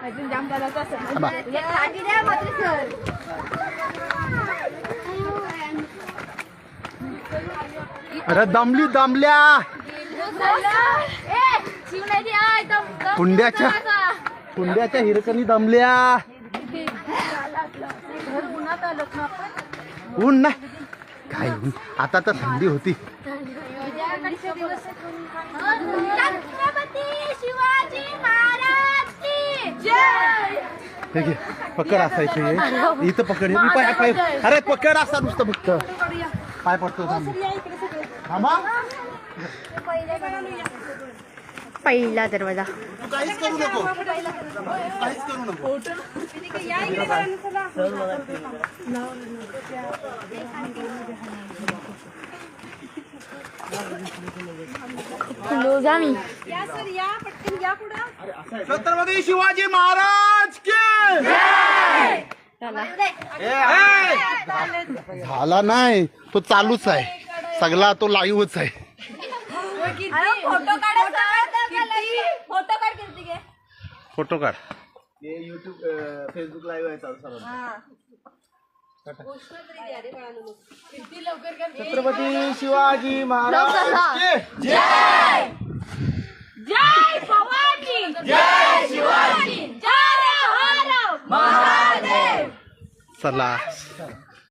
अजून जाम झाला अरे दमली दमल्या कुंड्याच्या हिरकणी दमल्या ऊन नाही काय ऊन आता तर थंडी होती पकड असायचे इथं पकड मी पाय पाय अरे पकड असा नुसतं फक्त पाय पडतो थांबा पहिला दरवाजा काहीच करू नको काहीच करू नको छत्रपती शिवाजी महाराज की झाला नाही तो चालूच आहे सगळा तो लाईव्हच आहे फोटो काढ युट्यूब फेसबुक लाईव्ह आहे चालू छत्रपती शिवाजी महाराज की जय जय भवानी जय शिवाजी जय हर महादेव चला